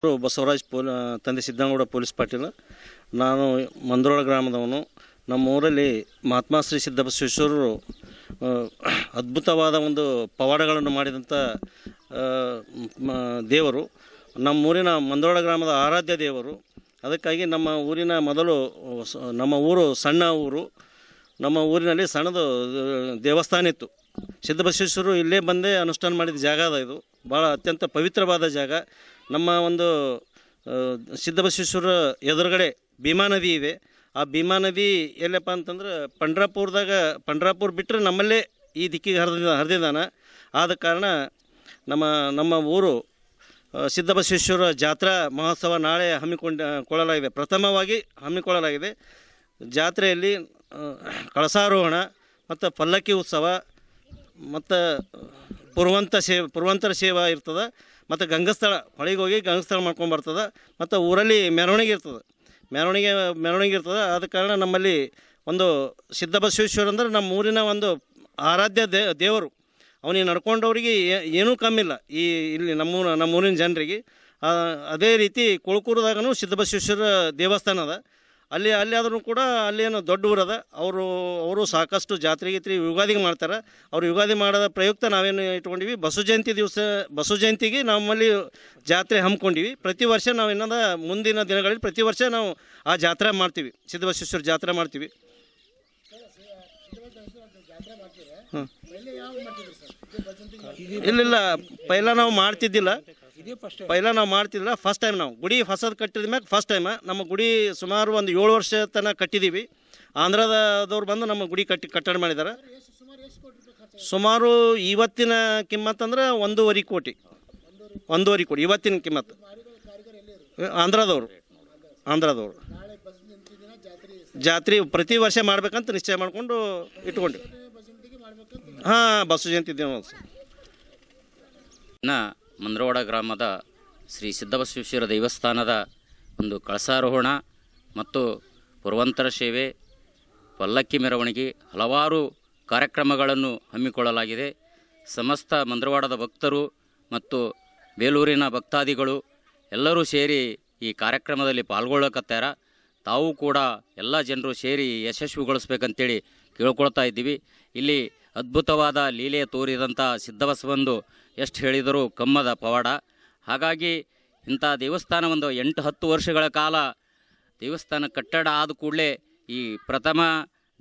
ಬಸವರಾಜ್ ತಂದೆ ಸಿದ್ದನಗೌಡ ಪೊಲೀಸ್ ಪಾಟೀಲ್. ನಾನು ಮಂದ್ರೋಳ ಗ್ರಾಮದವನು. ನಮ್ಮ ಊರಲ್ಲಿ ಮಹಾತ್ಮ ಶ್ರೀ ಸಿದ್ದಬಸವೇಶ್ವರರು ಅದ್ಭುತವಾದ ಒಂದು ಪವಾಡಗಳನ್ನು ಮಾಡಿದಂಥ ದೇವರು. ನಮ್ಮೂರಿನ ಮಂದ್ರೋಳ ಗ್ರಾಮದ ಆರಾಧ್ಯ ದೇವರು. ಅದಕ್ಕಾಗಿ ನಮ್ಮ ಊರಿನ ನಮ್ಮ ಊರು ಸಣ್ಣ ಊರು. ನಮ್ಮ ಊರಿನಲ್ಲಿ ಸಣ್ಣದು ದೇವಸ್ಥಾನ ಇತ್ತು. ಸಿದ್ದಬಸವೇಶ್ವರರು ಇಲ್ಲೇ ಬಂದೇ ಅನುಷ್ಠಾನ ಮಾಡಿದ ಜಾಗ ಅದ. ಇದು ಭಾಳ ಅತ್ಯಂತ ಪವಿತ್ರವಾದ ಜಾಗ. ನಮ್ಮ ಒಂದು ಸಿದ್ದಬಸವೇಶ್ವರ ಎದುರುಗಡೆ ಭೀಮಾ ನದಿ ಇದೆ. ಆ ಭೀಮಾ ನದಿ ಎಲ್ಲಪ್ಪ ಅಂತಂದ್ರೆ ಪಂಡ್ರಾಪುರ ಬಿಟ್ಟರೆ ನಮ್ಮಲ್ಲೇ ಈ ದಿಕ್ಕಿಗೆ ಹರಿದಿದ್ದಾನ. ಆದ ಕಾರಣ ನಮ್ಮ ಊರು ಸಿದ್ದಬಸವೇಶ್ವರ ಜಾತ್ರಾ ಮಹೋತ್ಸವ ನಾಳೆ ಹಮ್ಮಿಕೊಳ್ಳಲಾಗಿದೆ. ಪ್ರಥಮವಾಗಿ ಹಮ್ಮಿಕೊಳ್ಳಲಾಗಿದೆ. ಜಾತ್ರೆಯಲ್ಲಿ ಕಳಸಾರೋಹಣ ಮತ್ತು ಪಲ್ಲಕ್ಕಿ ಉತ್ಸವ ಮತ್ತು ಪುರವಂತರ ಸೇವಾ ಇರ್ತದೆ. ಮತ್ತು ಗಂಗಸ್ಥಳ ಹೊಳಿಗೆ ಹೋಗಿ ಗಂಗಸ್ಥಳ ಮಾಡ್ಕೊಂಬರ್ತದೆ. ಮತ್ತು ಊರಲ್ಲಿ ಮೆರವಣಿಗೆ ಇರ್ತದೆ. ಮೆರವಣಿಗೆ ಇರ್ತದೆ. ಆದ ಕಾರಣ ನಮ್ಮಲ್ಲಿ ಒಂದು ಸಿದ್ದಬಸವೇಶ್ವರ ಅಂದ್ರೆ ನಮ್ಮ ಊರಿನ ಒಂದು ಆರಾಧ್ಯ ದೇವರು. ಅವನಿಗೆ ನಡ್ಕೊಂಡವ್ರಿಗೆ ಏನೂ ಕಮ್ಮಿಲ್ಲ ಇಲ್ಲಿ ನಮ್ಮೂರಿನ ಜನರಿಗೆ. ಅದೇ ರೀತಿ ಕೊಳಕೂರದಾಗೂ ಸಿದ್ದಬಸವೇಶ್ವರ ದೇವಸ್ಥಾನ ಅದ. ಅಲ್ಲಿ ಆದ್ರೂ ಕೂಡ ಅಲ್ಲೇನು ದೊಡ್ಡ ಊರದ. ಅವರು ಸಾಕಷ್ಟು ಜಾತ್ರೆ ಯುಗಾದಿಗೆ ಮಾಡ್ತಾರೆ. ಅವರು ಯುಗಾದಿ ಮಾಡೋದ ಪ್ರಯುಕ್ತ ನಾವೇನು ಇಟ್ಕೊಂಡಿವಿ, ಬಸವ ಜಯಂತಿಗೆ ನಮ್ಮಲ್ಲಿ ಜಾತ್ರೆ ಹಮ್ಮಿಕೊಂಡಿವಿ. ಪ್ರತಿ ವರ್ಷ ನಾವು ಮುಂದಿನ ದಿನಗಳಲ್ಲಿ ಪ್ರತಿ ವರ್ಷ ನಾವು ಆ ಜಾತ್ರೆ ಮಾಡ್ತೀವಿ, ಸಿದ್ದಬಸವೇಶ್ವರ ಜಾತ್ರೆ ಮಾಡ್ತೀವಿ. ಇಲ್ಲ ಪೈಲ ನಾವು ಮಾಡ್ತಿದ್ದಿಲ್ಲ. ಫಸ್ಟ್ ಟೈಮ್ ನಾವು ಗುಡಿ ಹೊಸದು ಕಟ್ಟಿದ ಮ್ಯಾಗ ಫಸ್ಟ್ ಟೈಮ್ ನಮ್ಮ ಗುಡಿ ಸುಮಾರು ಒಂದು 7 ವರ್ಷ ತನಕ ಕಟ್ಟಿದ್ದೀವಿ. ಆಂಧ್ರದವ್ರು ಬಂದು ನಮ್ಮ ಗುಡಿ ಕಟ್ಟಡ ಮಾಡಿದ್ದಾರೆ. ಸುಮಾರು ಇವತ್ತಿನ ಕಿಮ್ಮತ್ತು ಅಂದ್ರೆ 1.5 ಕೋಟಿ ಇವತ್ತಿನ ಕಿಮ್ಮತ್ತು. ಆಂಧ್ರದವರು ಜಾತ್ರೆ ಪ್ರತಿ ವರ್ಷ ಮಾಡ್ಬೇಕಂತ ನಿಶ್ಚಯ ಮಾಡಿಕೊಂಡು ಇಟ್ಕೊಂಡ್ವಿ. ಬಸವ ಜಯಂತಿ ದಿನ ಮಂದ್ರೋಳ ಗ್ರಾಮದ ಶ್ರೀ ಸಿದ್ದಬಸವೇಶ್ವರ ದೇವಸ್ಥಾನದ ಒಂದು ಕಳಸಾರೋಹಣ ಮತ್ತು ಪುರವಂತರ ಸೇವೆ, ಪಲ್ಲಕ್ಕಿ ಮೆರವಣಿಗೆ, ಹಲವಾರು ಕಾರ್ಯಕ್ರಮಗಳನ್ನು ಹಮ್ಮಿಕೊಳ್ಳಲಾಗಿದೆ. ಸಮಸ್ತ ಮಂದ್ರವಾಡದ ಭಕ್ತರು ಮತ್ತು ಬೇಲೂರಿನ ಭಕ್ತಾದಿಗಳು ಎಲ್ಲರೂ ಸೇರಿ ಈ ಕಾರ್ಯಕ್ರಮದಲ್ಲಿ ಪಾಲ್ಗೊಳ್ಳಕತ್ತಾರ. ತಾವು ಕೂಡ ಎಲ್ಲ ಜನರು ಸೇರಿ ಯಶಸ್ವಿಗೊಳಿಸ್ಬೇಕಂತೇಳಿ ಕೇಳ್ಕೊಳ್ತಾ ಇದ್ದೀವಿ. ಇಲ್ಲಿ ಅದ್ಭುತವಾದ ಲೀಲೆ ತೋರಿದಂಥ ಸಿದ್ದಬಸವಂದು ಎಷ್ಟು ಹೇಳಿದರೂ ಕಮ್ಮದ ಪವಾಡ. ಹಾಗಾಗಿ ಇಂಥ ದೇವಸ್ಥಾನ ಒಂದು 8-10 ವರ್ಷಗಳ ಕಾಲ ದೇವಸ್ಥಾನ ಕಟ್ಟಡ ಆದ ಕೂಡಲೇ ಈ ಪ್ರಥಮ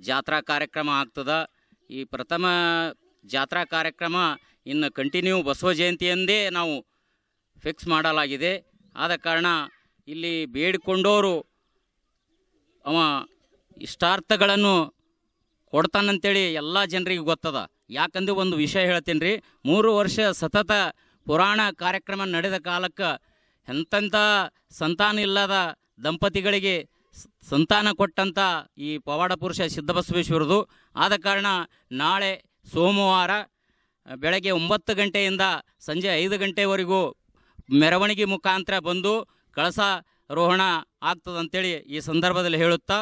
ಜಾತ್ರಾ ಕಾರ್ಯಕ್ರಮ ಆಗ್ತದೆ. ಈ ಪ್ರಥಮ ಜಾತ್ರಾ ಕಾರ್ಯಕ್ರಮ ಇನ್ನು ಕಂಟಿನ್ಯೂ ಬಸವ ಜಯಂತಿಯಂದೇ ನಾವು ಫಿಕ್ಸ್ ಮಾಡಲಾಗಿದೆ. ಆದ ಕಾರಣ ಇಲ್ಲಿ ಬೇಡಿಕೊಂಡವರು ಅವ ಇಷ್ಟಾರ್ಥಗಳನ್ನು ಕೊಡ್ತಾನಂತೇಳಿ ಎಲ್ಲ ಜನರಿಗೆ ಗೊತ್ತದ. ಯಾಕಂದ್ರೆ ಒಂದು ವಿಷಯ ಹೇಳ್ತೀನಿ ರೀ, 3 ವರ್ಷ ಸತತ ಪುರಾಣ ಕಾರ್ಯಕ್ರಮ ನಡೆದ ಕಾಲಕ್ಕೆ ಎಂತೆಂಥ ಸಂತಾನ ಇಲ್ಲದ ದಂಪತಿಗಳಿಗೆ ಸಂತಾನ ಕೊಟ್ಟಂಥ ಈ ಪವಾಡ ಪುರುಷ ಸಿದ್ದಬಸವೇಶ್ವರದು. ಆದ ಕಾರಣ ನಾಳೆ ಸೋಮವಾರ ಬೆಳಗ್ಗೆ 9 ಗಂಟೆಯಿಂದ ಸಂಜೆ 5 ಗಂಟೆವರೆಗೂ ಮೆರವಣಿಗೆ ಮುಖಾಂತರ ಬಂದು ಕಳಸಾರೋಹಣ ಆಗ್ತದಂತೇಳಿ ಈ ಸಂದರ್ಭದಲ್ಲಿ ಹೇಳುತ್ತಾ,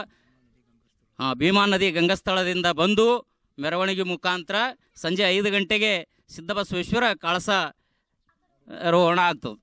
ಭೀಮಾ ನದಿ ಗಂಗಸ್ಥಳದಿಂದ ಬಂದು ಮೆರವಣಿಗೆ ಮುಖಾಂತರ ಸಂಜೆ 5 ಗಂಟೆಗೆ ಸಿದ್ದಬಸವೇಶ್ವರ ಕಳಸಾರೋಹಣ ಆಗ್ತದೆ.